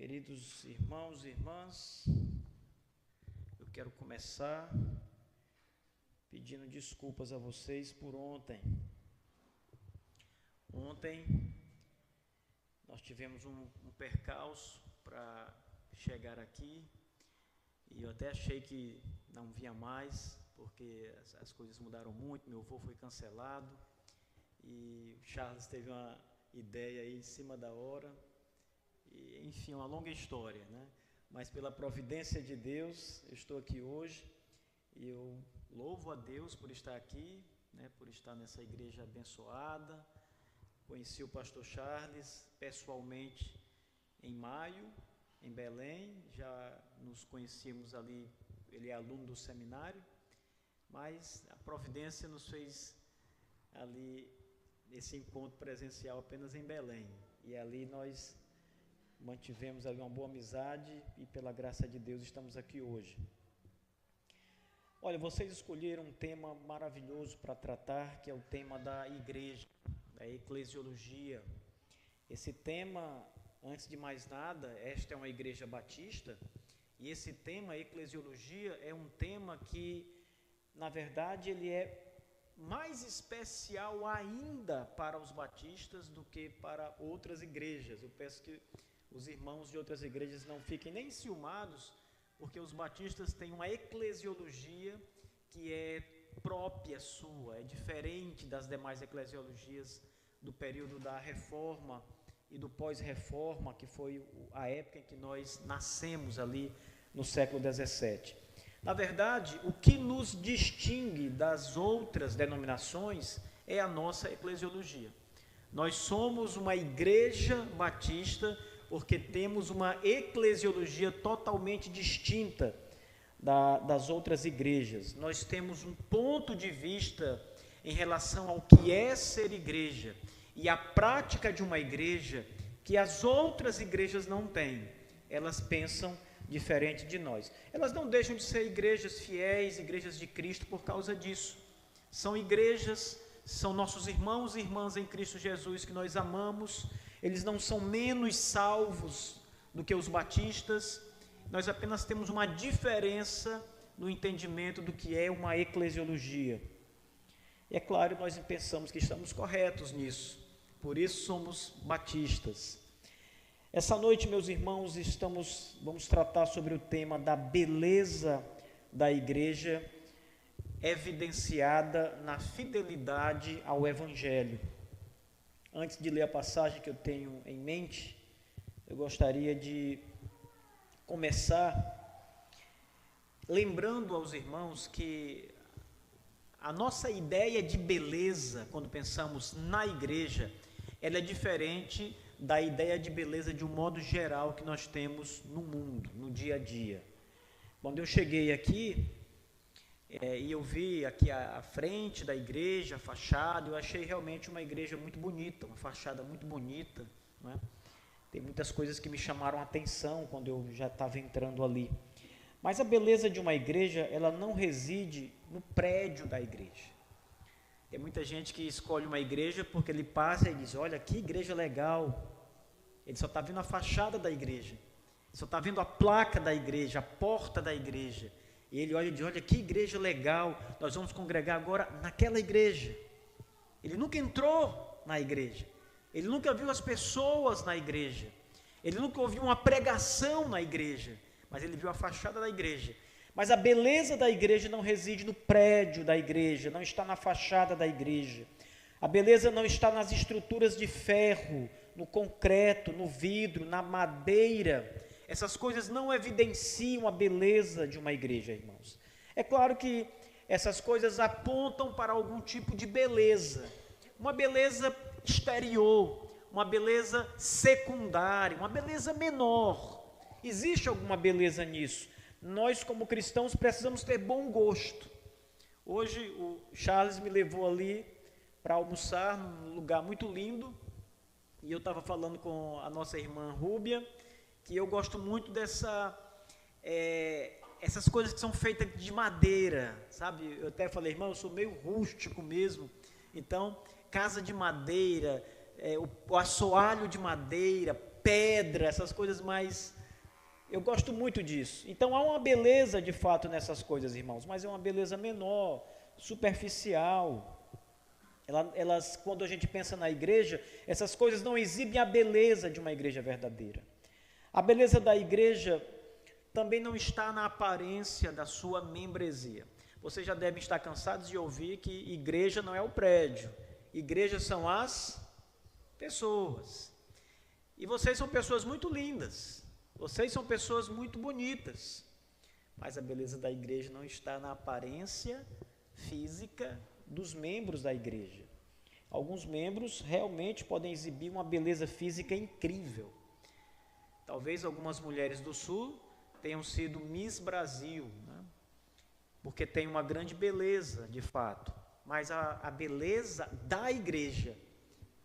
Queridos irmãos e irmãs, eu quero começar pedindo desculpas a vocês por ontem. Ontem nós tivemos um percalço para chegar aqui e eu até achei que não vinha mais, porque as coisas mudaram muito, meu voo foi cancelado e o Charles teve uma ideia aí em cima da hora. E, enfim, uma longa história, né? Mas pela providência de Deus, eu estou aqui hoje e eu louvo a Deus por estar aqui, né? Por estar nessa igreja abençoada. Conheci o pastor Charles pessoalmente em maio, em Belém, já nos conhecíamos ali, ele é aluno do seminário, mas a providência nos fez ali esse encontro presencial apenas em Belém, e ali nós mantivemos ali uma boa amizade e pela graça de Deus estamos aqui hoje. Olha, vocês escolheram um tema maravilhoso para tratar, que é o tema da igreja, da eclesiologia. Esse tema, antes de mais nada, esta é uma igreja batista, e esse tema, eclesiologia, é um tema que, na verdade, ele é mais especial ainda para os batistas do que para outras igrejas. Eu peço que os irmãos de outras igrejas não fiquem nem enciumados, porque os batistas têm uma eclesiologia que é própria sua, é diferente das demais eclesiologias do período da Reforma e do pós-Reforma, que foi a época em que nós nascemos ali no século XVII. Na verdade, o que nos distingue das outras denominações é a nossa eclesiologia. Nós somos uma igreja batista porque temos uma eclesiologia totalmente distinta das outras igrejas. Nós temos um ponto de vista em relação ao que é ser igreja e a prática de uma igreja que as outras igrejas não têm. Elas pensam diferente de nós. Elas não deixam de ser igrejas fiéis, igrejas de Cristo por causa disso. São igrejas, são nossos irmãos e irmãs em Cristo Jesus que nós amamos. Eles não são menos salvos do que os batistas, nós apenas temos uma diferença no entendimento do que é uma eclesiologia. E é claro, nós pensamos que estamos corretos nisso, por isso somos batistas. Essa noite, meus irmãos, vamos tratar sobre o tema da beleza da igreja evidenciada na fidelidade ao Evangelho. Antes de ler a passagem que eu tenho em mente, eu gostaria de começar lembrando aos irmãos que a nossa ideia de beleza, quando pensamos na igreja, ela é diferente da ideia de beleza de um modo geral que nós temos no mundo, no dia a dia. Quando eu cheguei aqui, e eu vi aqui a frente da igreja, a fachada, eu achei realmente uma igreja muito bonita, uma fachada muito bonita, né? Tem muitas coisas que me chamaram a atenção quando eu já estava entrando ali. Mas a beleza de uma igreja, ela não reside no prédio da igreja. Tem muita gente que escolhe uma igreja porque ele passa e diz, olha, que igreja legal. Ele só está vendo a fachada da igreja, ele só está vendo a placa da igreja, a porta da igreja. E ele olha e diz, olha que igreja legal, nós vamos congregar agora naquela igreja. Ele nunca entrou na igreja, ele nunca viu as pessoas na igreja, ele nunca ouviu uma pregação na igreja, mas ele viu a fachada da igreja. Mas a beleza da igreja não reside no prédio da igreja, não está na fachada da igreja. A beleza não está nas estruturas de ferro, no concreto, no vidro, na madeira. Essas coisas não evidenciam a beleza de uma igreja, irmãos. É claro que essas coisas apontam para algum tipo de beleza, uma beleza exterior, uma beleza secundária, uma beleza menor. Existe alguma beleza nisso? Nós, como cristãos, precisamos ter bom gosto. Hoje, o Charles me levou ali para almoçar num lugar muito lindo, e eu estava falando com a nossa irmã Rúbia, que eu gosto muito essas coisas que são feitas de madeira, sabe? Eu até falei, irmão, eu sou meio rústico mesmo, então, casa de madeira, o assoalho de madeira, pedra, essas coisas mais... Eu gosto muito disso. Então há uma beleza de fato nessas coisas, irmãos, mas é uma beleza menor, superficial. Elas, quando a gente pensa na igreja, essas coisas não exibem a beleza de uma igreja verdadeira. A beleza da igreja também não está na aparência da sua membresia. Vocês já devem estar cansados de ouvir que igreja não é o prédio, igreja são as pessoas. E vocês são pessoas muito lindas, vocês são pessoas muito bonitas, mas a beleza da igreja não está na aparência física dos membros da igreja. Alguns membros realmente podem exibir uma beleza física incrível. Talvez algumas mulheres do sul tenham sido Miss Brasil, né? Porque tem uma grande beleza, de fato. Mas a beleza da igreja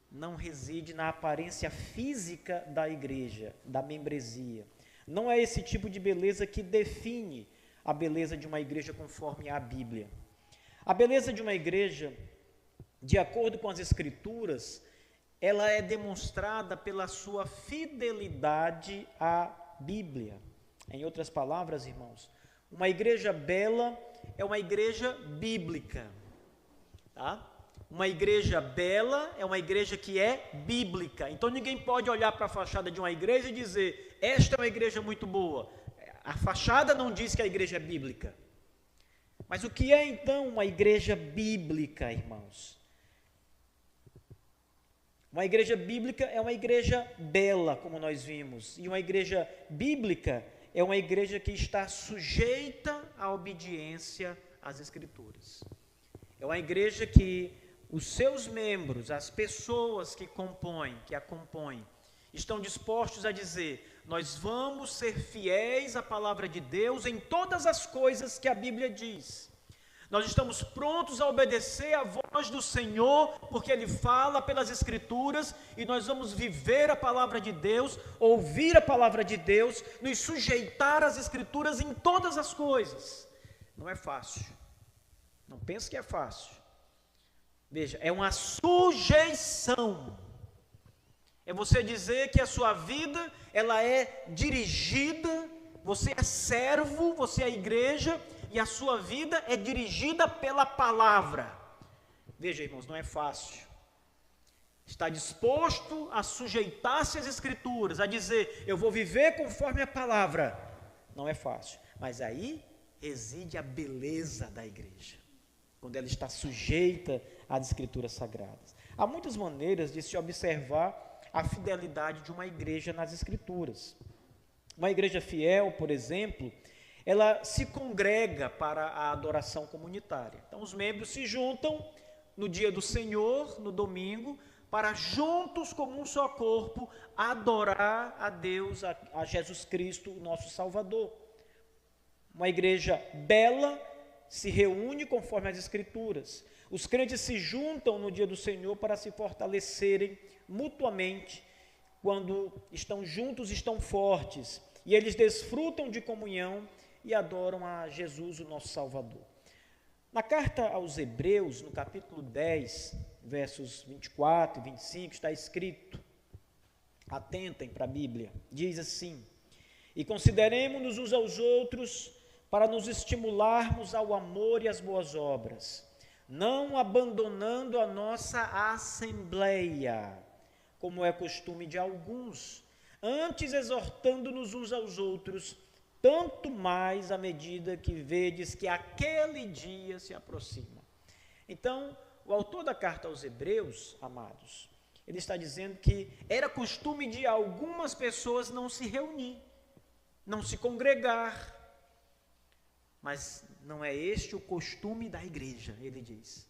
não reside na aparência física da igreja, da membresia. Não é esse tipo de beleza que define a beleza de uma igreja conforme a Bíblia. A beleza de uma igreja, de acordo com as Escrituras, ela é demonstrada pela sua fidelidade à Bíblia. Em outras palavras, irmãos, uma igreja bela é uma igreja bíblica, tá? Uma igreja bela é uma igreja que é bíblica. Então ninguém pode olhar para a fachada de uma igreja e dizer, esta é uma igreja muito boa. A fachada não diz que a igreja é bíblica. Mas o que é então uma igreja bíblica, irmãos? Uma igreja bíblica é uma igreja bela, como nós vimos. E uma igreja bíblica é uma igreja que está sujeita à obediência às Escrituras. É uma igreja que os seus membros, as pessoas que a compõem, estão dispostos a dizer, nós vamos ser fiéis à palavra de Deus em todas as coisas que a Bíblia diz. Nós estamos prontos a obedecer à voz do Senhor, porque Ele fala pelas Escrituras, e nós vamos viver a palavra de Deus, ouvir a palavra de Deus, nos sujeitar às Escrituras em todas as coisas. Não é fácil. Não pense que é fácil. Veja, é uma sujeição. É você dizer que a sua vida, ela é dirigida, você é servo, você é igreja, e a sua vida é dirigida pela palavra. Veja, irmãos, não é fácil. Está disposto a sujeitar-se às Escrituras, a dizer, eu vou viver conforme a palavra. Não é fácil, mas aí reside a beleza da igreja, quando ela está sujeita às Escrituras sagradas. Há muitas maneiras de se observar a fidelidade de uma igreja nas Escrituras. Uma igreja fiel, por exemplo, ela se congrega para a adoração comunitária. Então, os membros se juntam no dia do Senhor, no domingo, para juntos, como um só corpo, adorar a Deus, a Jesus Cristo, o nosso Salvador. Uma igreja bela se reúne conforme as Escrituras. Os crentes se juntam no dia do Senhor para se fortalecerem mutuamente. Quando estão juntos, estão fortes. E eles desfrutam de comunhão e adoram a Jesus, o nosso Salvador. Na carta aos Hebreus, no capítulo 10, versos 24 e 25, está escrito, atentem para a Bíblia, diz assim, e consideremos-nos uns aos outros para nos estimularmos ao amor e às boas obras, não abandonando a nossa assembleia, como é costume de alguns, antes exortando-nos uns aos outros, tanto mais à medida que vedes que aquele dia se aproxima. Então, o autor da carta aos Hebreus, amados, ele está dizendo que era costume de algumas pessoas não se reunir, não se congregar, mas não é este o costume da igreja, ele diz.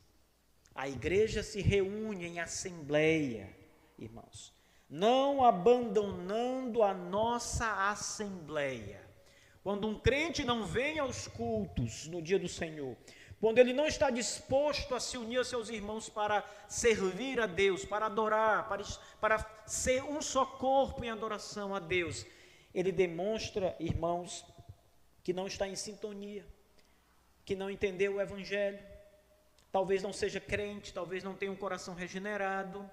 A igreja se reúne em assembleia, irmãos, não abandonando a nossa assembleia. Quando um crente não vem aos cultos no dia do Senhor, quando ele não está disposto a se unir aos seus irmãos para servir a Deus, para adorar, para ser um só corpo em adoração a Deus, ele demonstra, irmãos, que não está em sintonia, que não entendeu o Evangelho, talvez não seja crente, talvez não tenha um coração regenerado.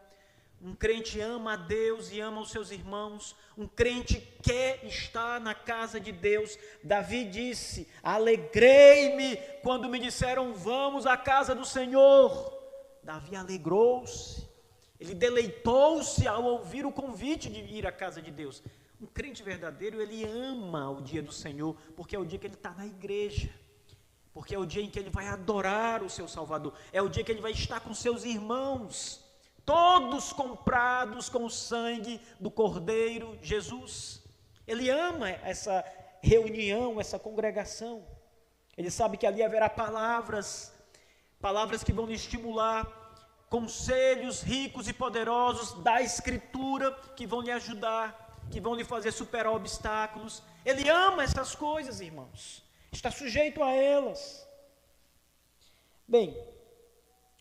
Um crente ama a Deus e ama os seus irmãos. Um crente quer estar na casa de Deus. Davi disse: alegrei-me quando me disseram, vamos à casa do Senhor. Davi alegrou-se. Ele deleitou-se ao ouvir o convite de ir à casa de Deus. Um crente verdadeiro, ele ama o dia do Senhor, porque é o dia que ele está na igreja. Porque é o dia em que ele vai adorar o seu Salvador. É o dia que ele vai estar com seus irmãos, todos comprados com o sangue do Cordeiro Jesus. Ele ama essa reunião, essa congregação. Ele sabe que ali haverá palavras que vão lhe estimular, conselhos ricos e poderosos da Escritura, que vão lhe ajudar, que vão lhe fazer superar obstáculos. Ele ama essas coisas, irmãos. Está sujeito a elas. Bem,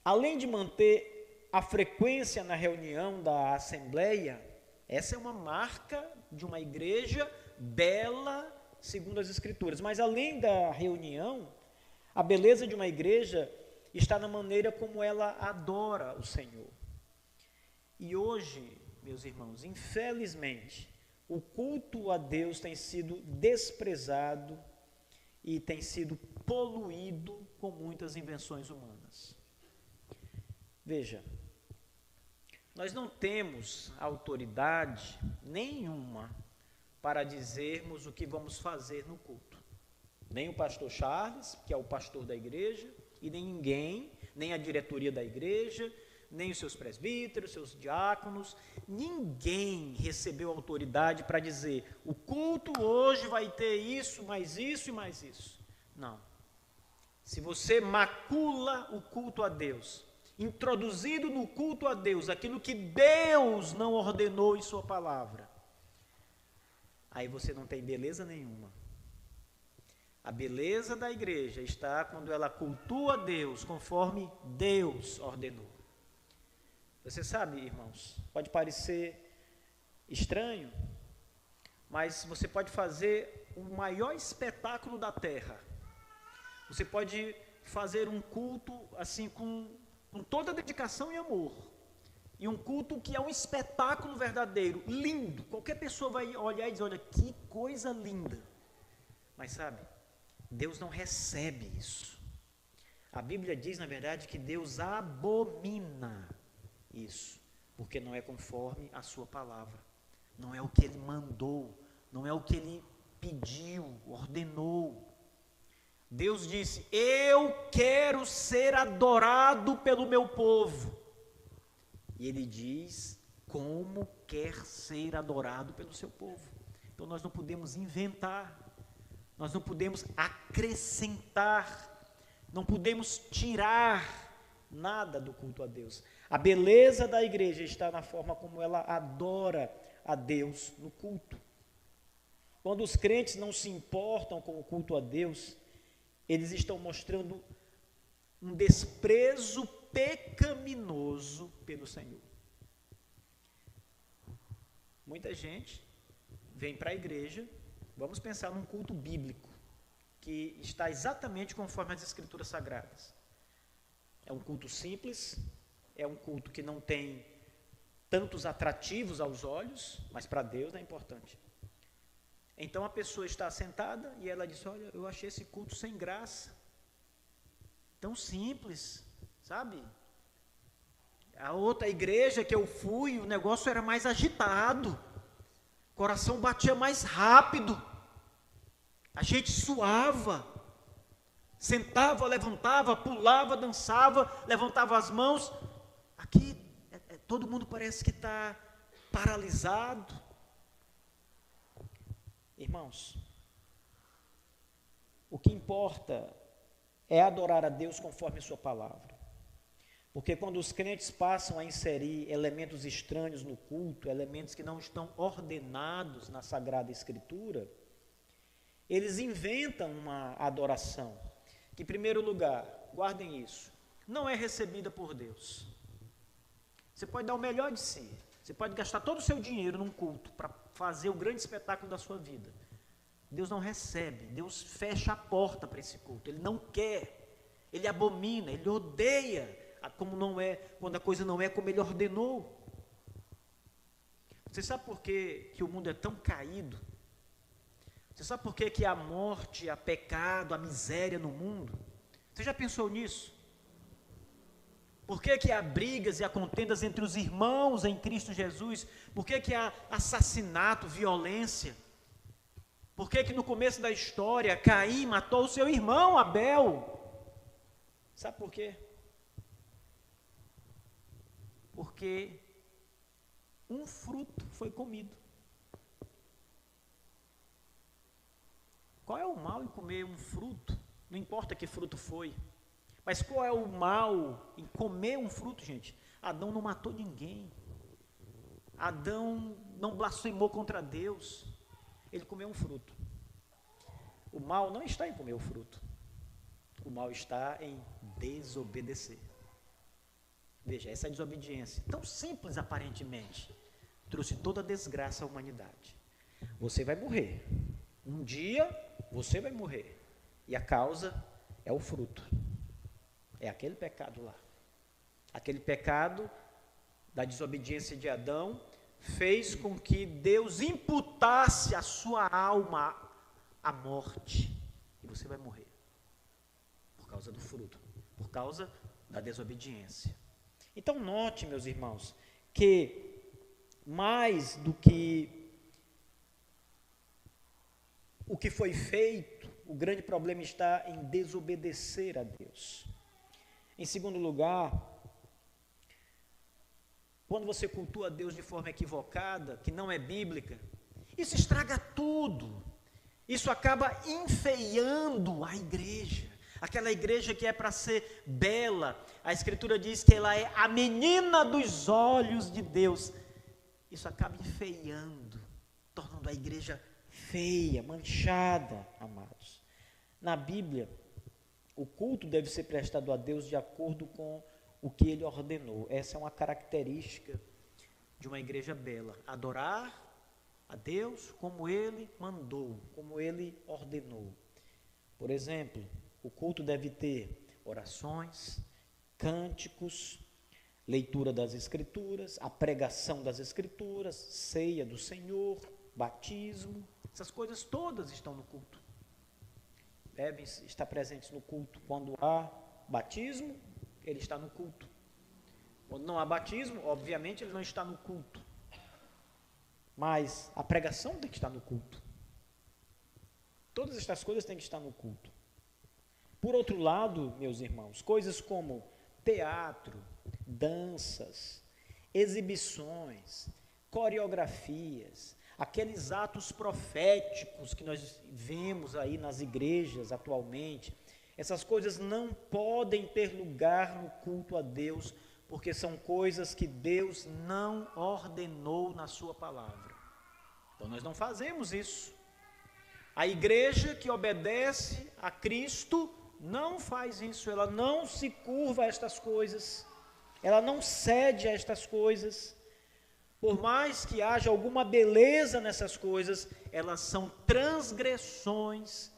além de manter a frequência na reunião da Assembleia, essa é uma marca de uma igreja bela, segundo as Escrituras. Mas além da reunião, a beleza de uma igreja está na maneira como ela adora o Senhor. E hoje, meus irmãos, infelizmente, o culto a Deus tem sido desprezado e tem sido poluído com muitas invenções humanas. Veja, nós não temos autoridade nenhuma para dizermos o que vamos fazer no culto. Nem o pastor Charles, que é o pastor da igreja, e nem ninguém, nem a diretoria da igreja, nem os seus presbíteros, seus diáconos, ninguém recebeu autoridade para dizer, o culto hoje vai ter isso, mais isso e mais isso. Não. Se você macula o culto a Deus, introduzido no culto a Deus, aquilo que Deus não ordenou em sua palavra, aí você não tem beleza nenhuma. A beleza da igreja está quando ela cultua a Deus conforme Deus ordenou. Você sabe, irmãos, pode parecer estranho, mas você pode fazer o maior espetáculo da terra. Você pode fazer um culto assim com toda dedicação e amor. E um culto que é um espetáculo verdadeiro, lindo. Qualquer pessoa vai olhar e dizer, olha, que coisa linda. Mas sabe, Deus não recebe isso. A Bíblia diz, na verdade, que Deus abomina isso, porque não é conforme a sua palavra, não é o que ele mandou, não é o que ele pediu, ordenou. Deus disse, eu quero ser adorado pelo meu povo, e ele diz como quer ser adorado pelo seu povo. Então nós não podemos inventar, nós não podemos acrescentar, não podemos tirar nada do culto a Deus. A beleza da igreja está na forma como ela adora a Deus no culto. Quando os crentes não se importam com o culto a Deus, eles estão mostrando um desprezo pecaminoso pelo Senhor. Muita gente vem para a igreja, vamos pensar num culto bíblico, que está exatamente conforme as Escrituras Sagradas. É um culto simples, é um culto que não tem tantos atrativos aos olhos, mas para Deus é importante. Então a pessoa está sentada e ela diz, olha, eu achei esse culto sem graça, tão simples, sabe? A outra igreja que eu fui, o negócio era mais agitado, o coração batia mais rápido, a gente suava, sentava, levantava, pulava, dançava, levantava as mãos. Aqui todo mundo parece que está paralisado. Irmãos, o que importa é adorar a Deus conforme a sua palavra. Porque quando os crentes passam a inserir elementos estranhos no culto, elementos que não estão ordenados na Sagrada Escritura, eles inventam uma adoração que, em primeiro lugar, guardem isso, não é recebida por Deus. Você pode dar o melhor de si, você pode gastar todo o seu dinheiro num culto para fazer o grande espetáculo da sua vida. Deus não recebe, Deus fecha a porta para esse culto, Ele não quer, Ele abomina, Ele odeia como não é, quando a coisa não é como Ele ordenou. Você sabe por que o mundo é tão caído? Você sabe por que há morte, há pecado, há miséria no mundo? Você já pensou nisso? Por que há brigas e há contendas entre os irmãos em Cristo Jesus? Por que há assassinato, violência? Por que no começo da história Caim matou o seu irmão Abel? Sabe por quê? Porque um fruto foi comido. Qual é o mal em comer um fruto? Não importa que fruto foi. Mas qual é o mal em comer um fruto, gente? Adão não matou ninguém. Adão não blasfemou contra Deus. Ele comeu um fruto. O mal não está em comer o fruto. O mal está em desobedecer. Veja, essa desobediência, tão simples aparentemente, trouxe toda a desgraça à humanidade. Você vai morrer. Um dia você vai morrer. E a causa é o fruto. É aquele pecado lá. Aquele pecado da desobediência de Adão fez com que Deus imputasse a sua alma à morte. E você vai morrer. Por causa do fruto. Por causa da desobediência. Então note, meus irmãos, que mais do que o que foi feito, o grande problema está em desobedecer a Deus. Em segundo lugar, quando você cultua a Deus de forma equivocada, que não é bíblica, isso estraga tudo. Isso acaba enfeiando a igreja. Aquela igreja que é para ser bela, a Escritura diz que ela é a menina dos olhos de Deus. Isso acaba enfeiando, tornando a igreja feia, manchada, amados. Na Bíblia, o culto deve ser prestado a Deus de acordo com o que Ele ordenou. Essa é uma característica de uma igreja bela. Adorar a Deus como Ele mandou, como Ele ordenou. Por exemplo, o culto deve ter orações, cânticos, leitura das Escrituras, a pregação das Escrituras, ceia do Senhor, batismo. Essas coisas todas estão no culto. Devem estar presentes no culto. Quando há batismo, ele está no culto. Quando não há batismo, obviamente ele não está no culto. Mas a pregação tem que estar no culto. Todas estas coisas têm que estar no culto. Por outro lado, meus irmãos, coisas como teatro, danças, exibições, coreografias, aqueles atos proféticos que nós vemos aí nas igrejas atualmente, essas coisas não podem ter lugar no culto a Deus, porque são coisas que Deus não ordenou na sua palavra. Então nós não fazemos isso. A igreja que obedece a Cristo não faz isso, ela não se curva a estas coisas, ela não cede a estas coisas. Por mais que haja alguma beleza nessas coisas, elas são transgressões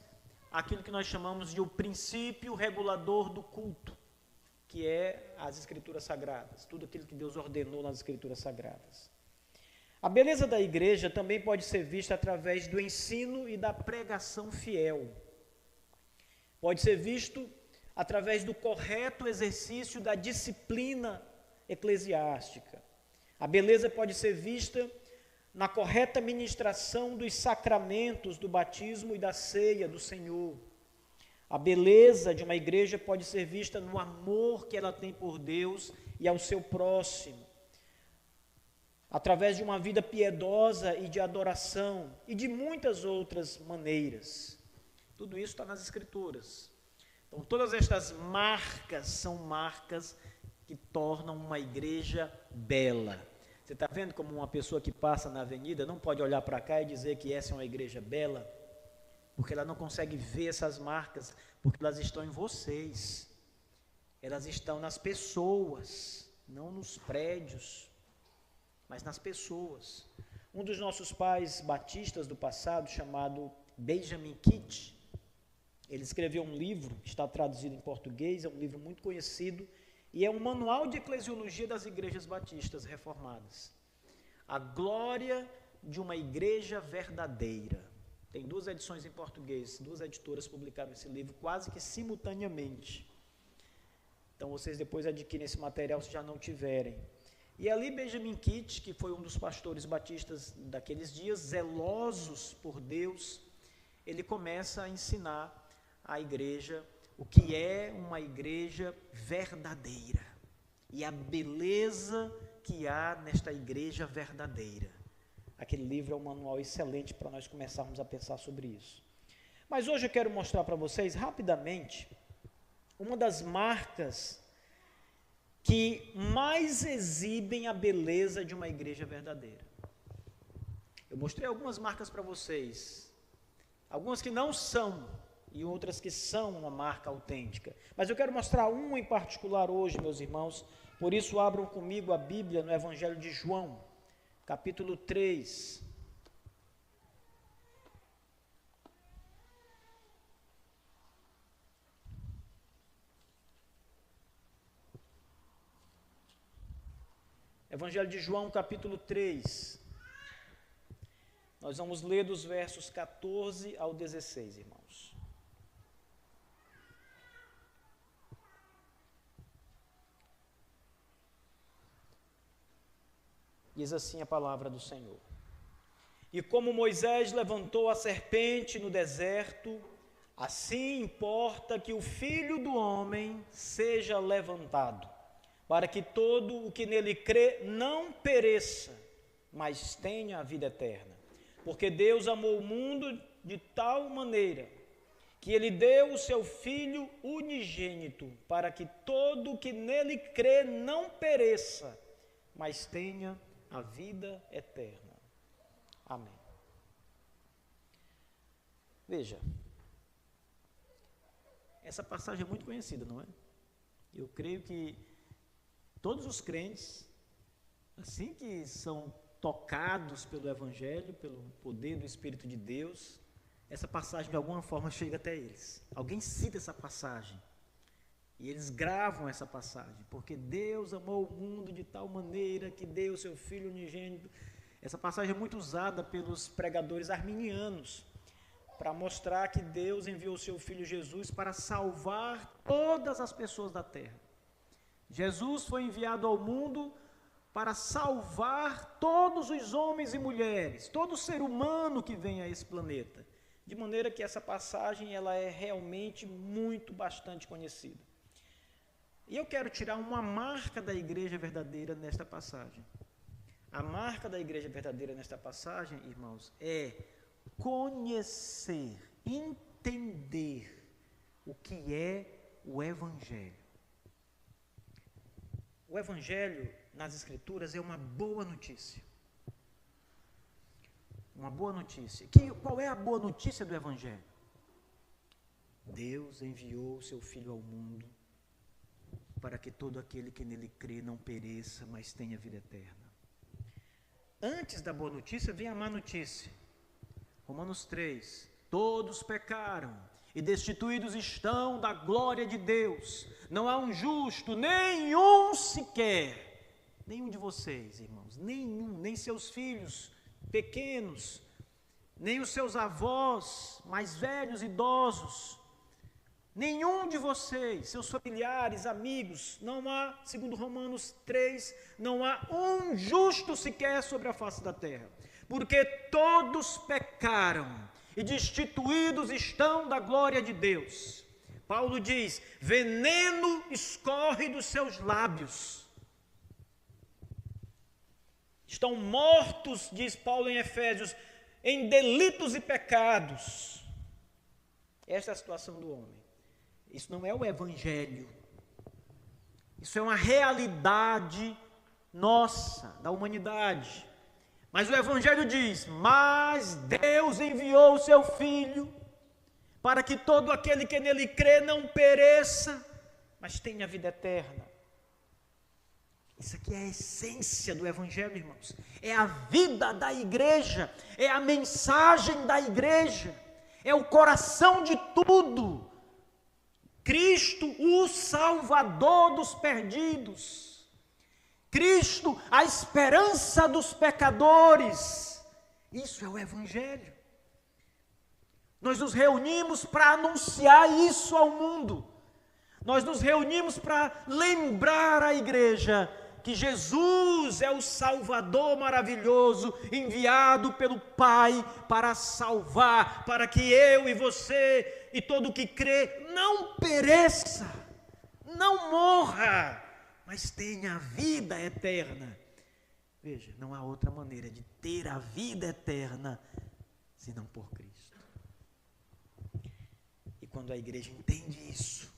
àquilo que nós chamamos de o princípio regulador do culto, que é as Escrituras Sagradas, tudo aquilo que Deus ordenou nas Escrituras Sagradas. A beleza da igreja também pode ser vista através do ensino e da pregação fiel. Pode ser visto através do correto exercício da disciplina eclesiástica. A beleza pode ser vista na correta ministração dos sacramentos do batismo e da ceia do Senhor. A beleza de uma igreja pode ser vista no amor que ela tem por Deus e ao seu próximo, através de uma vida piedosa e de adoração e de muitas outras maneiras. Tudo isso está nas Escrituras. Então, todas estas marcas são marcas que tornam uma igreja bela. Você está vendo como uma pessoa que passa na avenida não pode olhar para cá e dizer que essa é uma igreja bela? Porque ela não consegue ver essas marcas, porque elas estão em vocês. Elas estão nas pessoas, não nos prédios, mas nas pessoas. Um dos nossos pais batistas do passado, chamado Benjamin Kitt, ele escreveu um livro, que está traduzido em português, é um livro muito conhecido, e é um manual de eclesiologia das igrejas batistas reformadas. A glória de uma igreja verdadeira. Tem 2 edições em português, 2 editoras publicaram esse livro quase que simultaneamente. Então vocês depois adquirem esse material se já não tiverem. E ali Benjamin Kitt, que foi um dos pastores batistas daqueles dias, zelosos por Deus, ele começa a ensinar à igreja o que é uma igreja verdadeira e a beleza que há nesta igreja verdadeira. Aquele livro é um manual excelente para nós começarmos a pensar sobre isso. Mas hoje eu quero mostrar para vocês rapidamente uma das marcas que mais exibem a beleza de uma igreja verdadeira. Eu mostrei algumas marcas para vocês, algumas que não são e outras que são uma marca autêntica. Mas eu quero mostrar uma em particular hoje, meus irmãos, por isso abram comigo a Bíblia no Evangelho de João, capítulo 3. Evangelho de João, capítulo 3. Nós vamos ler dos versos 14 ao 16, irmãos. Diz assim a palavra do Senhor. E como Moisés levantou a serpente no deserto, assim importa que o Filho do Homem seja levantado, para que todo o que nele crê não pereça, mas tenha a vida eterna. Porque Deus amou o mundo de tal maneira que ele deu o seu Filho unigênito, para que todo o que nele crê não pereça, mas tenha a vida eterna. Amém. Veja, essa passagem é muito conhecida, não é? Eu creio que todos os crentes, assim que são tocados pelo Evangelho, pelo poder do Espírito de Deus, essa passagem de alguma forma chega até eles. Alguém cita essa passagem e eles gravam essa passagem, porque Deus amou o mundo de tal maneira que deu o seu Filho unigênito. Essa passagem é muito usada pelos pregadores arminianos para mostrar que Deus enviou o seu Filho Jesus para salvar todas as pessoas da terra. Jesus foi enviado ao mundo para salvar todos os homens e mulheres, todo ser humano que vem a esse planeta, de maneira que essa passagem ela é realmente bastante conhecida. E eu quero tirar uma marca da igreja verdadeira nesta passagem. A marca da igreja verdadeira nesta passagem, irmãos, é conhecer, entender o que é o Evangelho. O Evangelho, nas Escrituras, é uma boa notícia. Uma boa notícia. Qual é a boa notícia do Evangelho? Deus enviou o seu Filho ao mundo para que todo aquele que nele crê não pereça, mas tenha vida eterna. Antes da boa notícia vem a má notícia. Romanos 3. Todos pecaram e destituídos estão da glória de Deus. Não há um justo, nenhum sequer. Nenhum de vocês, irmãos, nenhum, nem seus filhos pequenos, nem os seus avós mais velhos, idosos, nenhum de vocês, seus familiares, amigos, não há, segundo Romanos 3, não há um justo sequer sobre a face da terra, porque todos pecaram e destituídos estão da glória de Deus. Paulo diz, veneno escorre dos seus lábios. Estão mortos, diz Paulo em Efésios, em delitos e pecados. Esta é a situação do homem. Isso não é o Evangelho. Isso é uma realidade nossa, da humanidade. Mas o Evangelho diz, mas Deus enviou o seu Filho para que todo aquele que nele crê não pereça, mas tenha vida eterna. Isso aqui é a essência do Evangelho, irmãos. É a vida da igreja, é a mensagem da igreja, é o coração de tudo. Cristo, o Salvador dos perdidos. Cristo, a esperança dos pecadores. Isso é o Evangelho. Nós nos reunimos para anunciar isso ao mundo. Nós nos reunimos para lembrar à igreja que Jesus é o Salvador maravilhoso, enviado pelo Pai para salvar, para que eu e você e todo que crê não pereça, não morra, mas tenha a vida eterna. Veja, não há outra maneira de ter a vida eterna senão por Cristo. E quando a igreja entende isso,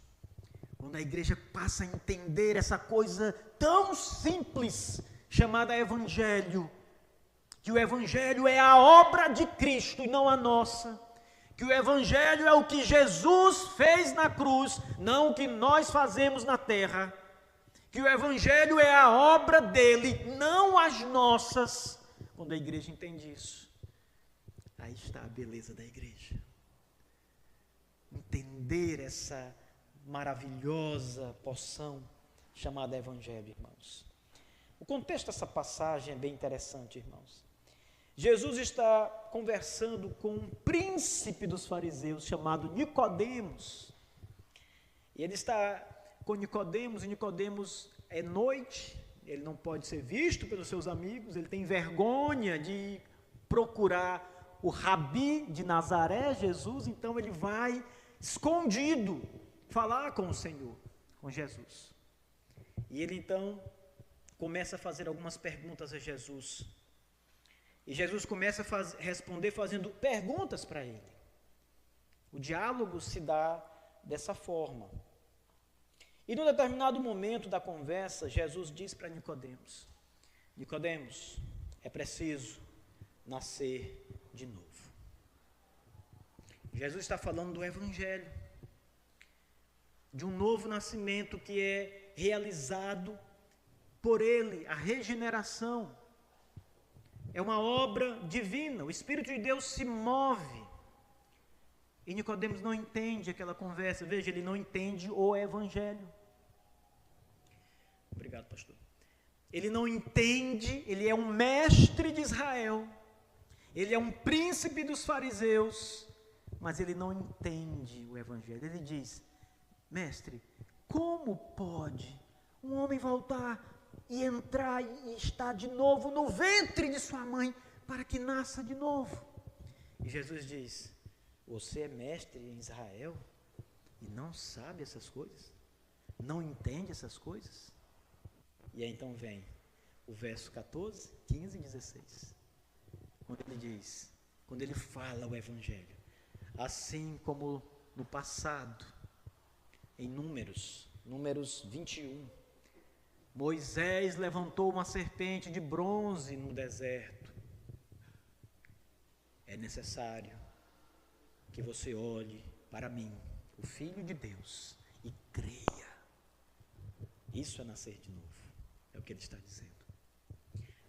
quando a igreja passa a entender essa coisa tão simples chamada Evangelho, que o Evangelho é a obra de Cristo e não a nossa, que o Evangelho é o que Jesus fez na cruz, não o que nós fazemos na terra, que o Evangelho é a obra dele, não as nossas. Quando a igreja entende isso, aí está a beleza da igreja. Entender essa maravilhosa porção chamada Evangelho, irmãos. O contexto dessa passagem é bem interessante, irmãos. Jesus está conversando com um príncipe dos fariseus chamado Nicodemos. E ele está com Nicodemos, e Nicodemos é noite, ele não pode ser visto pelos seus amigos, ele tem vergonha de procurar o rabi de Nazaré, Jesus, então ele vai escondido falar com o Senhor, com Jesus. E ele então começa a fazer algumas perguntas a Jesus. E Jesus começa a responder fazendo perguntas para ele. O diálogo se dá dessa forma. E num determinado momento da conversa, Jesus diz para Nicodemos: Nicodemos, é preciso nascer de novo. Jesus está falando do Evangelho, de um novo nascimento que é realizado por Ele, a regeneração. É uma obra divina, o Espírito de Deus se move. E Nicodemos não entende aquela conversa, veja, ele não entende o Evangelho. Obrigado, pastor. Ele não entende, ele é um mestre de Israel, ele é um príncipe dos fariseus, mas ele não entende o Evangelho. Ele diz: mestre, como pode um homem voltar e entrar e estar de novo no ventre de sua mãe para que nasça de novo? E Jesus diz: você é mestre em Israel e não sabe essas coisas? Não entende essas coisas? E aí então vem o verso 14, 15 e 16. Quando ele diz, quando ele fala o Evangelho, assim como no passado, em Números 21, Moisés levantou uma serpente de bronze no deserto. É necessário que você olhe para mim, o Filho de Deus, e creia. Isso é nascer de novo, é o que ele está dizendo.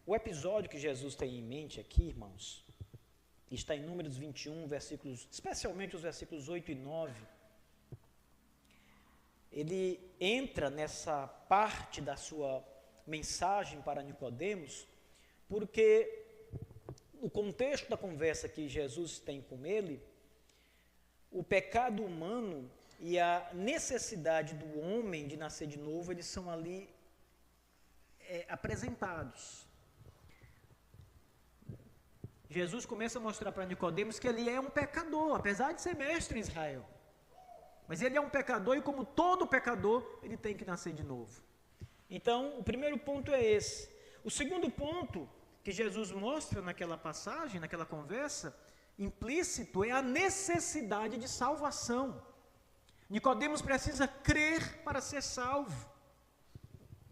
O episódio que Jesus tem em mente aqui, irmãos, está em Números 21, versículos, especialmente os versículos 8 e 9. Ele entra nessa parte da sua mensagem para Nicodemos, porque no contexto da conversa que Jesus tem com ele, o pecado humano e a necessidade do homem de nascer de novo, eles são ali apresentados. Jesus começa a mostrar para Nicodemos que ele é um pecador, apesar de ser mestre em Israel. Mas ele é um pecador e, como todo pecador, ele tem que nascer de novo. Então, o primeiro ponto é esse. O segundo ponto que Jesus mostra naquela passagem, naquela conversa, implícito, é a necessidade de salvação. Nicodemos precisa crer para ser salvo.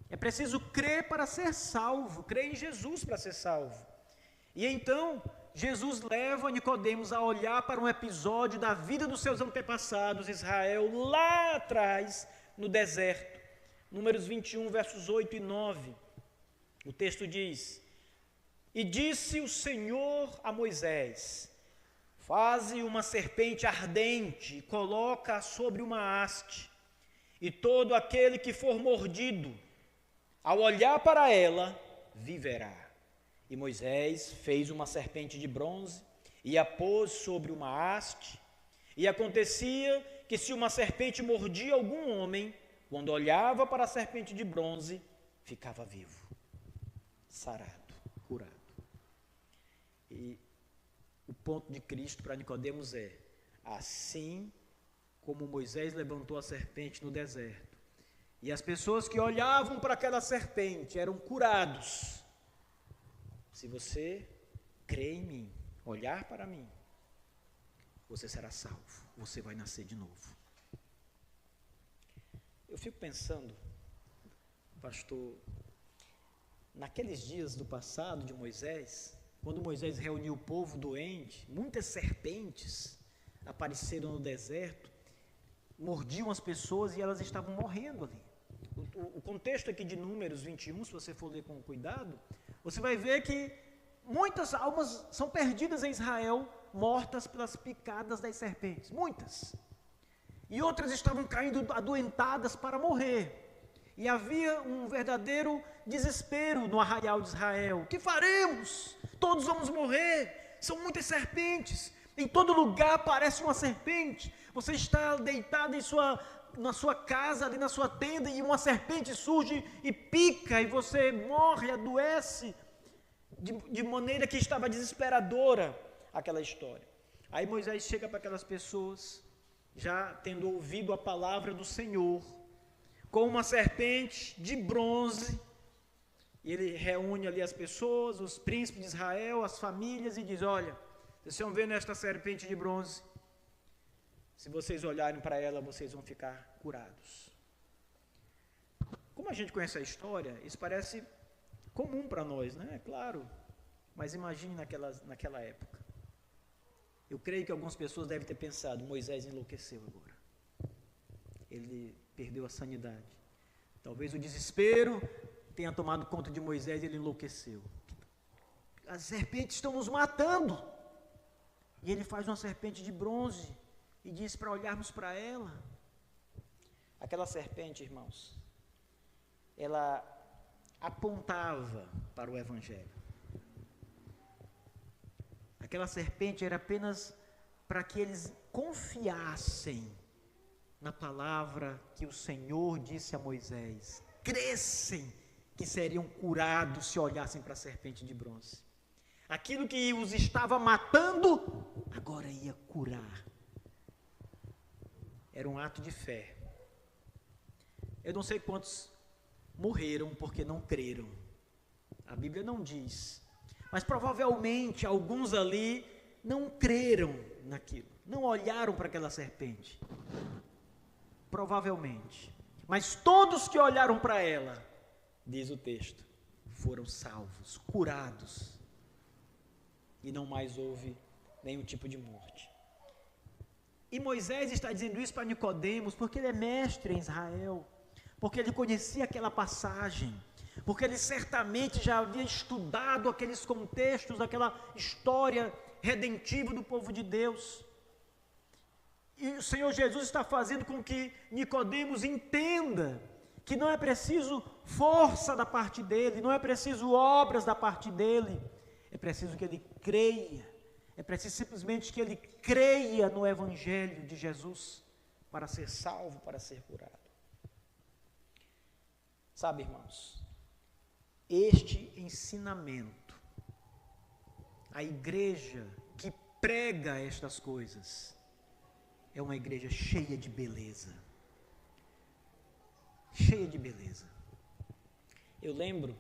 É preciso crer para ser salvo, crer em Jesus para ser salvo. E então, Jesus leva Nicodemos a olhar para um episódio da vida dos seus antepassados, Israel, lá atrás, no deserto. Números 21, versos 8 e 9. O texto diz: e disse o Senhor a Moisés: faze uma serpente ardente e coloca-a sobre uma haste, e todo aquele que for mordido, ao olhar para ela, viverá. E Moisés fez uma serpente de bronze e a pôs sobre uma haste. E acontecia que se uma serpente mordia algum homem, quando olhava para a serpente de bronze, ficava vivo, sarado, curado. E o ponto de Cristo para Nicodemos é: assim como Moisés levantou a serpente no deserto, e as pessoas que olhavam para aquela serpente eram curados, se você crê em mim, olhar para mim, você será salvo, você vai nascer de novo. Eu fico pensando, pastor, naqueles dias do passado de Moisés, quando Moisés reuniu o povo doente, muitas serpentes apareceram no deserto, mordiam as pessoas e elas estavam morrendo ali. O contexto aqui de Números 21, se você for ler com cuidado, você vai ver que muitas almas são perdidas em Israel, mortas pelas picadas das serpentes, muitas. E outras estavam caindo adoentadas para morrer. E havia um verdadeiro desespero no arraial de Israel. O que faremos? Todos vamos morrer. São muitas serpentes. Em todo lugar aparece uma serpente. Você está deitado na sua casa, ali na sua tenda, e uma serpente surge e pica, e você morre, adoece, de maneira que estava desesperadora aquela história. Aí Moisés chega para aquelas pessoas, já tendo ouvido a palavra do Senhor, com uma serpente de bronze, e ele reúne ali as pessoas, os príncipes de Israel, as famílias, e diz: olha, vocês estão vendo esta serpente de bronze? Se vocês olharem para ela, vocês vão ficar curados. Como a gente conhece a história, isso parece comum para nós, né? É claro, mas imagine naquela época. Eu creio que algumas pessoas devem ter pensado: Moisés enlouqueceu agora. Ele perdeu a sanidade. Talvez o desespero tenha tomado conta de Moisés e ele enlouqueceu. As serpentes estão nos matando. E ele faz uma serpente de bronze e diz para olharmos para ela. Aquela serpente, irmãos, ela apontava para o Evangelho. Aquela serpente era apenas para que eles confiassem na palavra que o Senhor disse a Moisés, crescem que seriam curados se olhassem para a serpente de bronze. Aquilo que os estava matando, agora ia curar. Era um ato de fé. Eu não sei quantos morreram porque não creram. A Bíblia não diz. Mas provavelmente alguns ali não creram naquilo. Não olharam para aquela serpente. Provavelmente. Mas todos que olharam para ela, diz o texto, foram salvos, curados. E não mais houve nenhum tipo de morte. E Moisés está dizendo isso para Nicodemos, porque ele é mestre em Israel, porque ele conhecia aquela passagem, porque ele certamente já havia estudado aqueles contextos, aquela história redentiva do povo de Deus. E o Senhor Jesus está fazendo com que Nicodemos entenda que não é preciso força da parte dele, não é preciso obras da parte dele, é preciso que ele creia, é preciso simplesmente que ele creia no Evangelho de Jesus para ser salvo, para ser curado. Sabe, irmãos, este ensinamento, a igreja que prega estas coisas, é uma igreja cheia de beleza. Cheia de beleza. Eu lembro,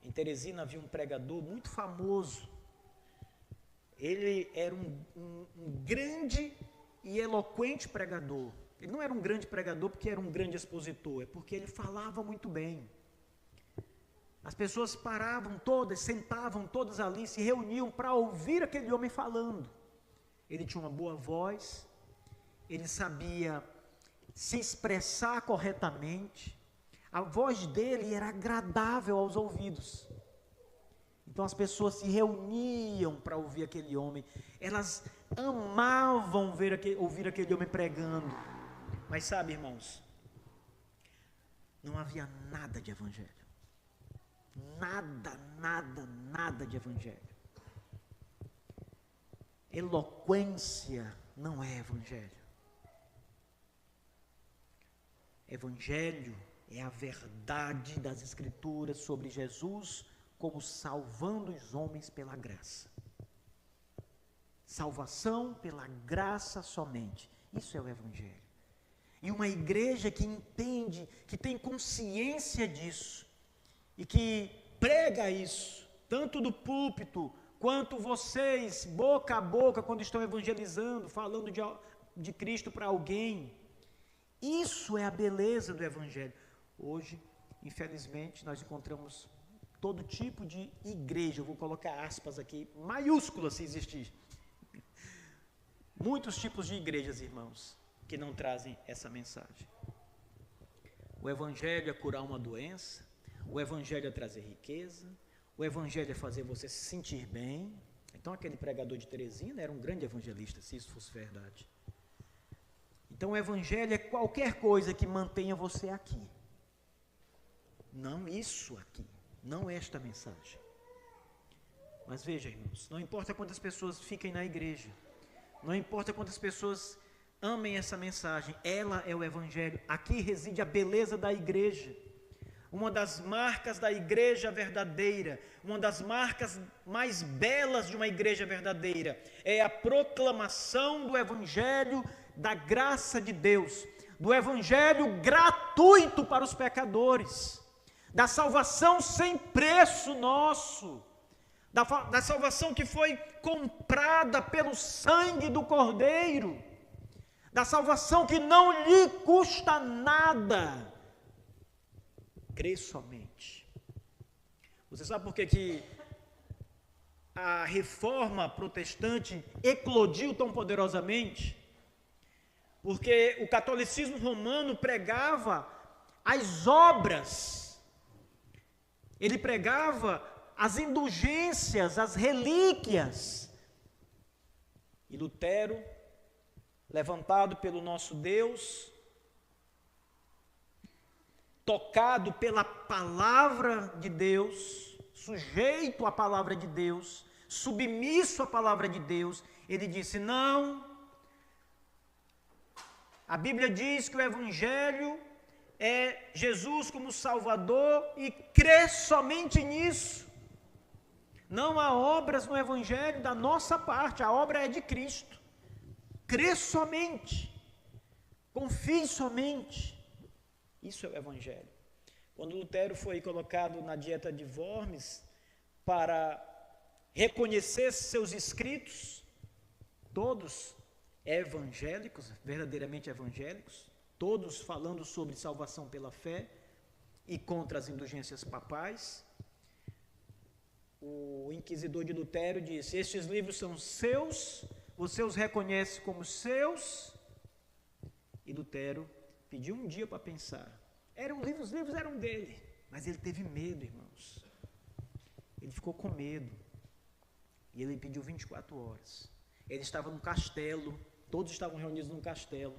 em Teresina havia um pregador muito famoso. Ele era um grande e eloquente pregador. Ele não era um grande pregador porque era um grande expositor, é porque ele falava muito bem. As pessoas paravam todas, sentavam todas ali, se reuniam para ouvir aquele homem falando. Ele tinha uma boa voz, ele sabia se expressar corretamente, a voz dele era agradável aos ouvidos. Então as pessoas se reuniam para ouvir aquele homem, elas amavam ouvir aquele homem pregando. Mas sabe, irmãos, não havia nada de evangelho. Nada, nada, nada de evangelho. Eloquência não é evangelho. Evangelho é a verdade das Escrituras sobre Jesus como salvando os homens pela graça. Salvação pela graça somente. Isso é o evangelho. E uma igreja que entende, que tem consciência disso, e que prega isso, tanto do púlpito, quanto vocês, boca a boca, quando estão evangelizando, falando de Cristo para alguém. Isso é a beleza do evangelho. Hoje, infelizmente, nós encontramos todo tipo de igreja, eu vou colocar aspas aqui, maiúsculas se existir. Muitos tipos de igrejas, irmãos, que não trazem essa mensagem. O evangelho é curar uma doença, o evangelho é trazer riqueza, o evangelho é fazer você se sentir bem. Então aquele pregador de Teresina era um grande evangelista, se isso fosse verdade. Então o evangelho é qualquer coisa que mantenha você aqui. Não isso aqui, não esta mensagem. Mas veja, irmãos, não importa quantas pessoas fiquem na igreja, não importa quantas pessoas amem essa mensagem, ela é o evangelho. Aqui reside a beleza da igreja. Uma das marcas da igreja verdadeira, uma das marcas mais belas de uma igreja verdadeira, é a proclamação do evangelho da graça de Deus, do evangelho gratuito para os pecadores, da salvação sem preço nosso, da salvação que foi comprada pelo sangue do Cordeiro, da salvação que não lhe custa nada. Crê somente. Você sabe por que a reforma protestante eclodiu tão poderosamente? Porque o catolicismo romano pregava as obras, ele pregava as indulgências, as relíquias. E Lutero, levantado pelo nosso Deus, tocado pela palavra de Deus, sujeito à palavra de Deus, submisso à palavra de Deus, ele disse: não, a Bíblia diz que o evangelho é Jesus como Salvador e crê somente nisso. Não há obras no evangelho da nossa parte, a obra é de Cristo. Crê somente, confie somente. Isso é o evangelho. Quando Lutero foi colocado na dieta de Worms para reconhecer seus escritos, todos evangélicos, verdadeiramente evangélicos, todos falando sobre salvação pela fé e contra as indulgências papais, o inquisidor de Lutero disse: estes livros são seus, você os reconhece como seus? E Lutero pediu um dia para pensar. Os livros eram dele, mas ele teve medo, irmãos. Ele ficou com medo. E ele pediu 24 horas. Ele estava num castelo, todos estavam reunidos num castelo.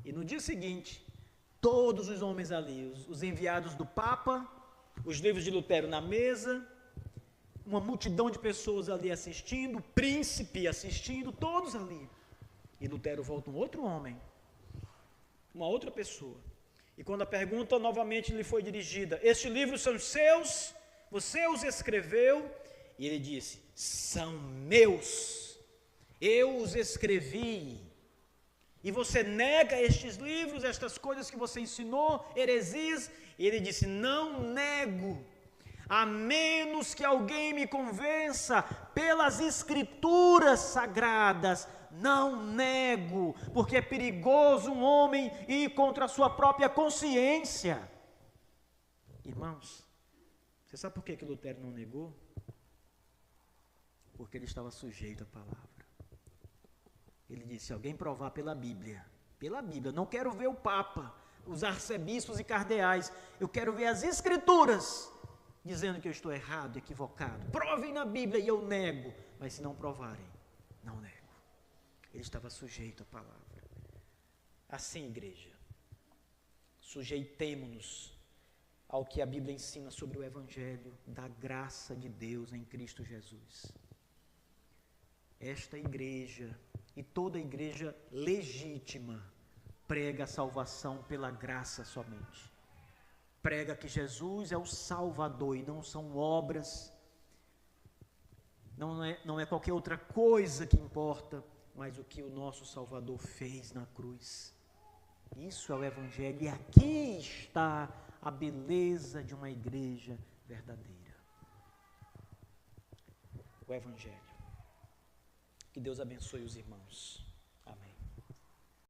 E no dia seguinte, todos os homens ali, os enviados do Papa, os livros de Lutero na mesa, uma multidão de pessoas ali assistindo, o príncipe assistindo, todos ali. E Lutero volta um outro homem, uma outra pessoa. E quando a pergunta novamente lhe foi dirigida: estes livros são seus? Você os escreveu? E ele disse: são meus, eu os escrevi. E você nega estes livros, estas coisas que você ensinou, heresias? E ele disse: não nego, a menos que alguém me convença pelas escrituras sagradas. Não nego, porque é perigoso um homem ir contra a sua própria consciência. Irmãos, você sabe por que Lutero não negou? Porque ele estava sujeito à palavra. Ele disse: se alguém provar pela Bíblia, não quero ver o Papa, os arcebispos e cardeais, eu quero ver as escrituras dizendo que eu estou errado, equivocado. Provem na Bíblia e eu nego, mas se não provarem, não nego. Ele estava sujeito à palavra. Assim, igreja, sujeitemo-nos ao que a Bíblia ensina sobre o Evangelho da graça de Deus em Cristo Jesus. Esta igreja e toda igreja legítima prega a salvação pela graça somente. Prega que Jesus é o Salvador e não são obras, não é qualquer outra coisa que importa, mas o que o nosso Salvador fez na cruz. Isso é o Evangelho, e aqui está a beleza de uma igreja verdadeira. O Evangelho. Que Deus abençoe os irmãos.